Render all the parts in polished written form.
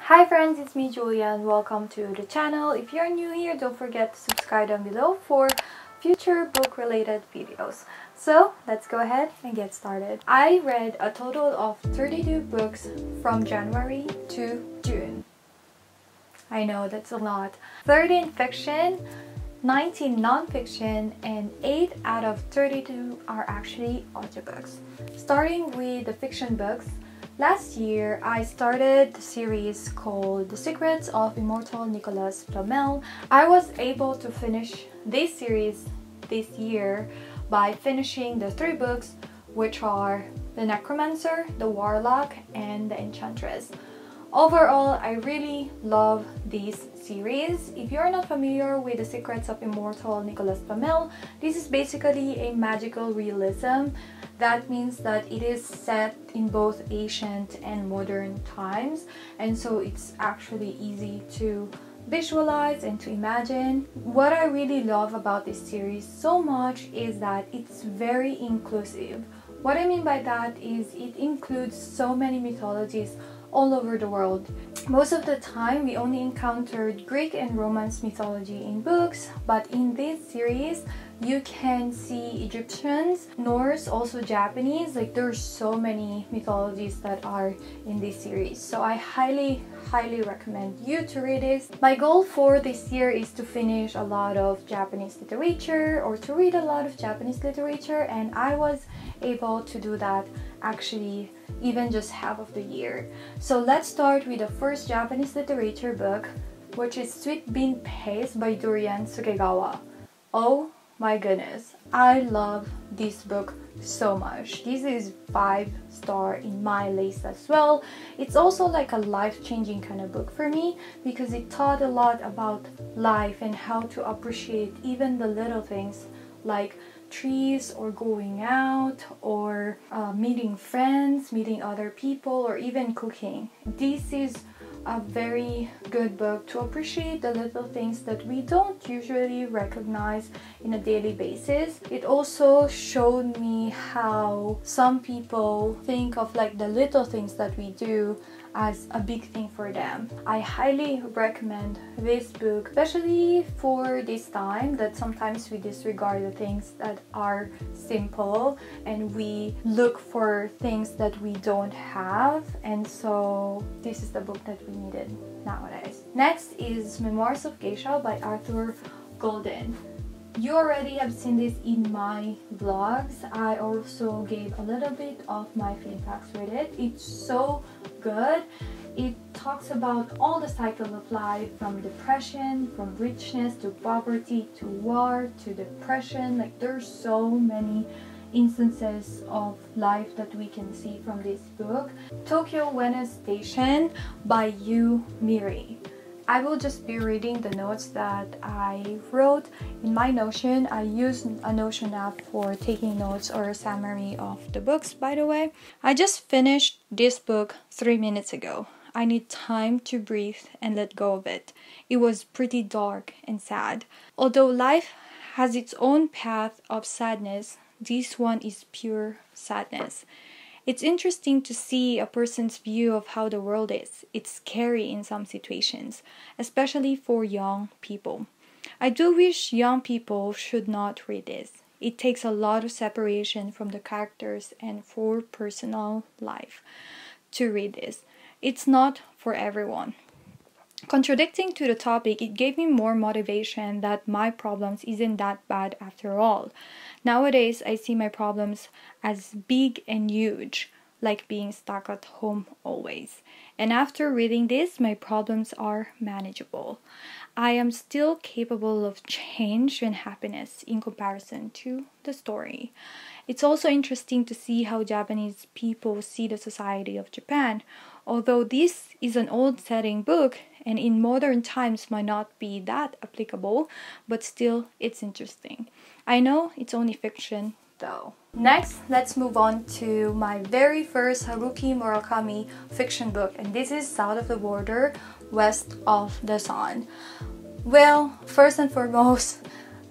Hi friends, it's me Julia and welcome to the channel. If you're new here, don't forget to subscribe down below for future book related videos. So let's go ahead and get started. I read a total of 32 books from January to June. I know that's a lot. 13 fiction, 19 non-fiction, and 8 out of 32 are actually audiobooks. Starting with the fiction books, last year I started the series called The Secrets of Immortal Nicholas Flamel. I was able to finish this series this year by finishing the 3 books, which are The Necromancer, The Warlock, and The Enchantress. Overall, I really love this series. If you're not familiar with The Secrets of Immortal Nicholas Flamel, this is basically a magical realism. That means that it is set in both ancient and modern times, and so it's actually easy to visualize and to imagine. What I really love about this series so much is that it's very inclusive. What I mean by that is it includes so many mythologies all over the world. Most of the time we only encountered Greek and Romance mythology in books, but in this series you can see Egyptians, Norse, also Japanese. Like, there's so many mythologies that are in this series, so I highly recommend you to read this. My goal for this year is to finish a lot of Japanese literature, or to read a lot of Japanese literature, and I was able to do that actually even just half of the year. So let's start with the first Japanese literature book, which is Sweet Bean Paste by Dorian Sukegawa. Oh my goodness, I love this book so much. This is 5-star in my list as well. It's also like a life-changing kind of book for me because it taught a lot about life and how to appreciate even the little things like trees, or going out, or meeting friends, meeting other people, or even cooking. This is a very good book to appreciate the little things that we don't usually recognize in a daily basis. It also showed me how some people think of like the little things that we do as a big thing for them. I highly recommend this book, especially for this time that sometimes we disregard the things that are simple and we look for things that we don't have, and so this is the book that we needed nowadays. Next is Memoirs of Geisha by Arthur Golden. You already have seen this in my vlogs. I also gave a little bit of my feedbacks with it. It's so good. It talks about all the cycle of life, from depression, from richness to poverty to war to depression. Like, there's so many instances of life that we can see from this book. Tokyo Ueno Station by Yu Miri. I will just be reading the notes that I wrote in my Notion. I use a Notion app for taking notes or a summary of the books, by the way. I just finished this book 3 minutes ago. I need time to breathe and let go of it. It was pretty dark and sad. Although life has its own path of sadness, this one is pure sadness. It's interesting to see a person's view of how the world is. It's scary in some situations, especially for young people. I do wish young people should not read this. It takes a lot of separation from the characters and for personal life to read this. It's not for everyone. Contradicting to the topic, it gave me more motivation that my problems isn't that bad after all. Nowadays, I see my problems as big and huge, like being stuck at home always. And after reading this, my problems are manageable. I am still capable of change and happiness in comparison to the story. It's also interesting to see how Japanese people see the society of Japan. Although this is an old setting book and in modern times might not be that applicable, but still it's interesting. I know it's only fiction though. Next, let's move on to my very first Haruki Murakami fiction book, and this is South of the Border, West of the Sun. Well, first and foremost,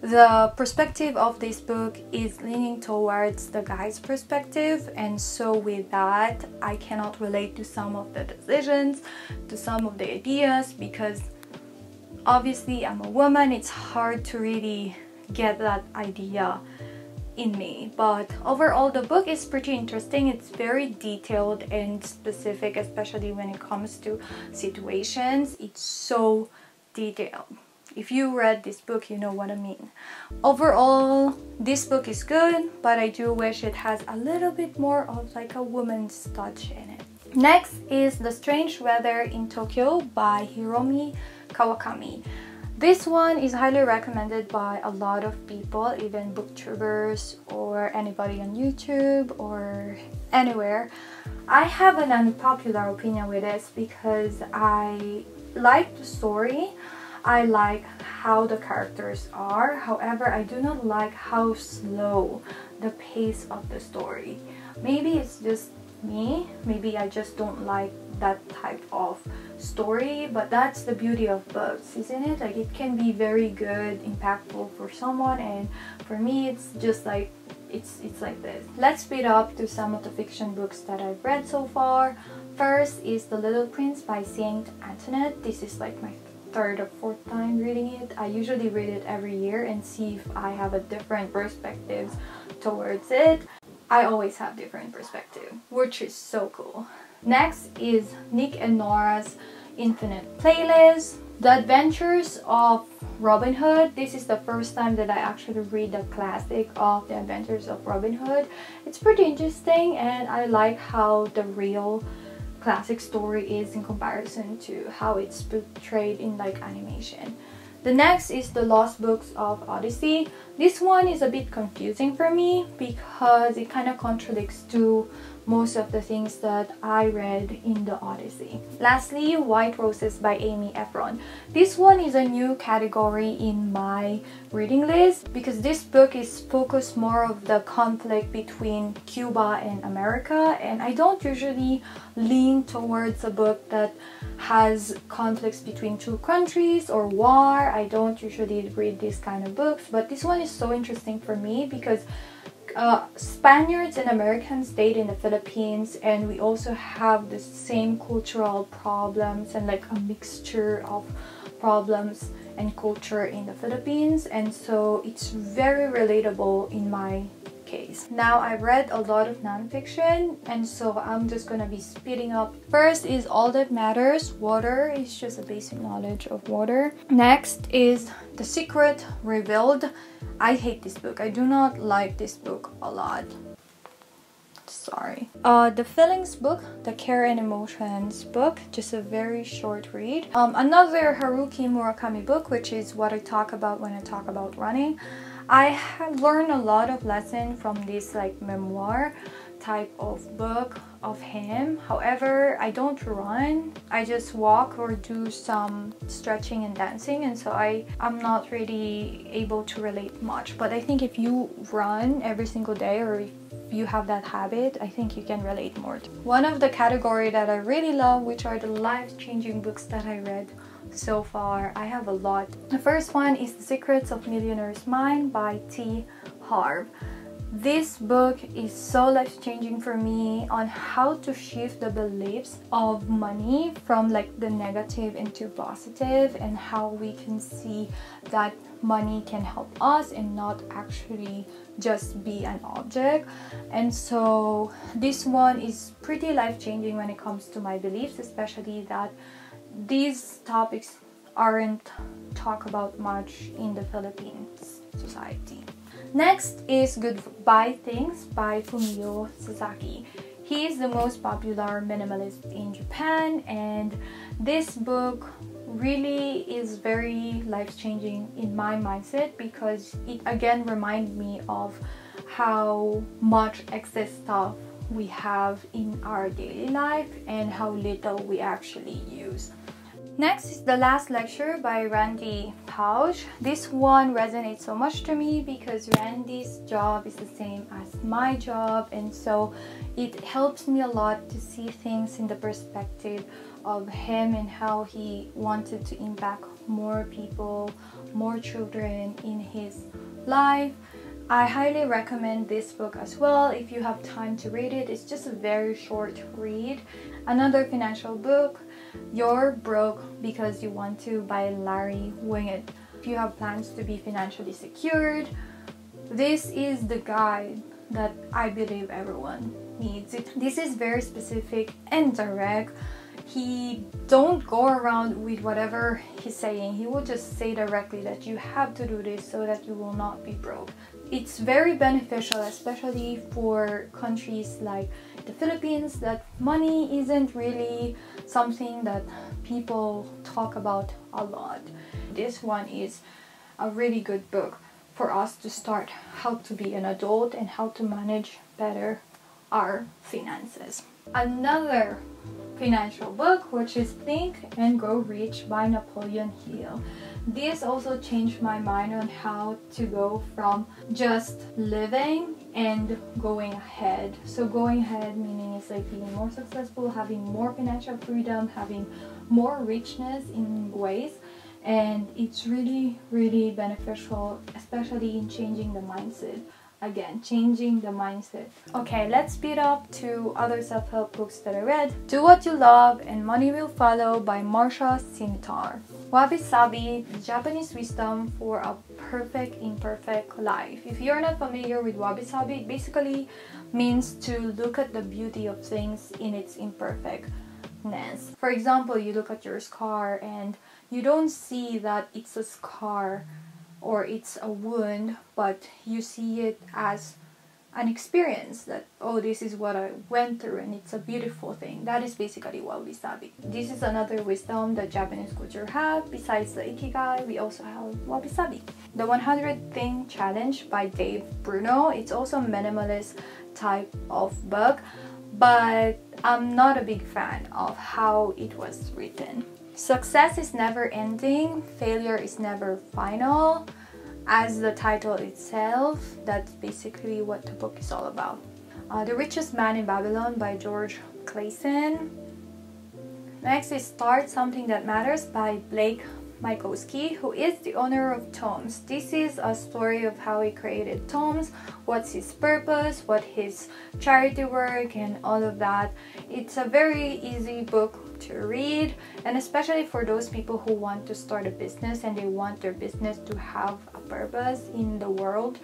the perspective of this book is leaning towards the guy's perspective, and so with that I cannot relate to some of the decisions, to some of the ideas, because obviously I'm a woman. It's hard to really get that idea in me. But overall the book is pretty interesting. It's very detailed and specific, especially when it comes to situations. It's so detailed. If you read this book, you know what I mean. Overall, this book is good, but I do wish it has a little bit more of like a woman's touch in it. Next is The Strange Weather in Tokyo by Hiromi Kawakami. This one is highly recommended by a lot of people, even booktubers or anybody on YouTube or anywhere. I have an unpopular opinion with this because I like the story. I like how the characters are. However, I do not like how slow the pace of the story. Maybe it's just me. Maybe I just don't like that type of story, but that's the beauty of books, isn't it? Like, it can be very good, impactful for someone, and for me it's just like it's like this. Let's speed up to some of the fiction books that I've read so far. First is The Little Prince by Saint Antoinette. This is like my third or fourth time reading it. I usually read it every year and see if I have a different perspectives towards it. I always have different perspective, which is so cool. Next is Nick and Nora's Infinite Playlist, The Adventures of Robin Hood. This is the first time that I actually read the classic of The Adventures of Robin Hood. It's pretty interesting, and I like how the real classic story is in comparison to how it's portrayed in like animation. The next is The Lost Books of Odyssey. This one is a bit confusing for me because it kind of contradicts to most of the things that I read in the Odyssey. Lastly, White Roses by Amy Efron. This one is a new category in my reading list because this book is focused more of the conflict between Cuba and America, and I don't usually lean towards a book that has conflicts between two countries or war. I don't usually read these kind of books, but this one is so interesting for me because Spaniards and Americans stayed in the Philippines, and we also have the same cultural problems and like a mixture of problems and culture in the Philippines, and so it's very relatable in my case. Now, I've read a lot of nonfiction, and so I'm just gonna be speeding up. First is All That Matters, Water. It's just a basic knowledge of water. Next is The Secret Revealed. I hate this book. I do not like this book a lot. Sorry. The Feelings book, The Care and Emotions book, just a very short read. Another Haruki Murakami book, which is what I talk about when I talk about running. I have learned a lot of lessons from this like memoir type of book of him. However, I don't run. I just walk or do some stretching and dancing, and so I'm not really able to relate much. But I think if you run every single day, or if you have that habit, I think you can relate more. One of the category that I really love, which are the life-changing books that I read so far. I have a lot. The first one is The Secrets of Millionaire's Mind by T. Harv. This book is so life-changing for me on how to shift the beliefs of money from like the negative into positive, and how we can see that money can help us and not actually just be an object. And so this one is pretty life-changing when it comes to my beliefs, especially that these topics aren't talked about much in the Philippines society. Next is Goodbye Things by Fumio Sasaki. He is the most popular minimalist in Japan, and this book really is very life-changing in my mindset because it again reminds me of how much excess stuff we have in our daily life and how little we actually use. Next is The Last Lecture by Randy Pausch. This one resonates so much to me because Randy's job is the same as my job, and so it helps me a lot to see things in the perspective of him and how he wanted to impact more people, more children in his life. I highly recommend this book as well if you have time to read it. It's just a very short read. Another financial book, You're Broke Because You Want to, by Larry Winget. If you have plans to be financially secured, this is the guide that I believe everyone needs. This is very specific and direct. He don't go around with whatever he's saying. He will just say directly that you have to do this so that you will not be broke. It's very beneficial, especially for countries like the Philippines, that money isn't really something that people talk about a lot. This one is a really good book for us to start how to be an adult and how to manage better our finances. Another financial book, which is Think and Grow Rich by Napoleon Hill. This also changed my mind on how to go from just living and going ahead. So going ahead meaning it's like being more successful, having more financial freedom, having more richness in ways. And it's really, really beneficial, especially in changing the mindset. Again, changing the mindset. Okay, let's speed up to other self-help books that I read. Do What You Love and Money Will Follow by Marsha Sinitar. Wabi Sabi, Japanese wisdom for a perfect imperfect life. If you're not familiar with Wabi Sabi, it basically means to look at the beauty of things in its imperfectness. For example, you look at your scar and you don't see that it's a scar or it's a wound, but you see it as an experience that, oh, this is what I went through and it's a beautiful thing. That is basically Wabi Sabi. This is another wisdom that Japanese culture have. Besides the Ikigai, we also have Wabi Sabi. The 100 Thing Challenge by Dave Bruno. It's also a minimalist type of book, but I'm not a big fan of how it was written. Success is never ending, failure is never final. As the title itself, that's basically what the book is all about. The Richest Man in Babylon by George Clason. Next is Start Something That Matters by Blake Mycoskie, who is the owner of Toms. This is a story of how he created Toms, what's his purpose, what his charity work and all of that. It's a very easy book to read, and especially for those people who want to start a business and they want their business to have a purpose in the world,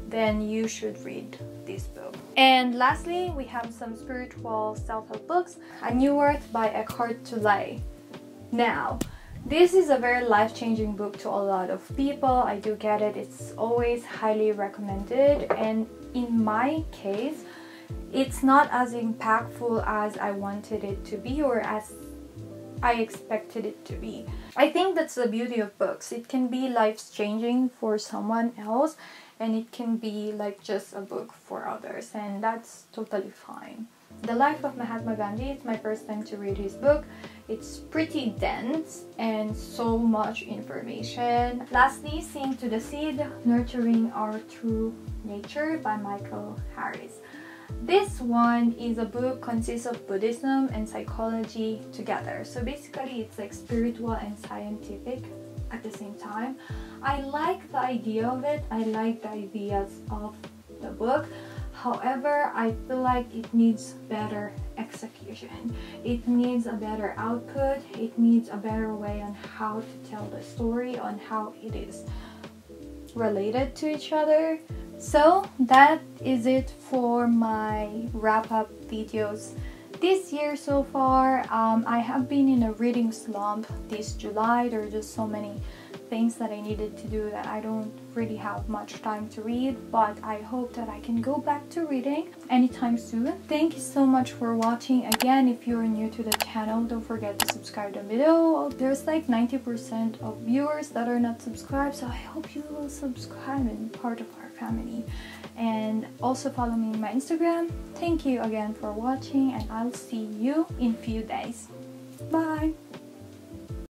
then you should read this book. And lastly, we have some spiritual self-help books. A New Earth by Eckhart Tolle. Now, this is a very life-changing book to a lot of people. I do get it. It's always highly recommended, and in my case, it's not as impactful as I wanted it to be or as I expected it to be. I think that's the beauty of books. It can be life-changing for someone else, and it can be like just a book for others, and that's totally fine. The Life of Mahatma Gandhi, it's my first time to read his book. It's pretty dense and so much information. Lastly, Sing to the Seed, Nurturing Our True Nature by Michael Harris. This one is a book consists of Buddhism and psychology together. So basically it's like spiritual and scientific at the same time. I like the idea of it. I like the ideas of the book. However, I feel like it needs better execution. It needs a better output. It needs a better way on how to tell the story, on how it is related to each other. So that is it for my wrap-up videos this year so far. I have been in a reading slump this July. There are just so many things that I needed to do that I don't really have much time to read, but I hope that I can go back to reading anytime soon. Thank you so much for watching. Again, if you're new to the channel, don't forget to subscribe down below. There's like 90% of viewers that are not subscribed, so I hope you will subscribe and be part of our family. And also follow me on my Instagram. Thank you again for watching, and I'll see you in a few days. Bye!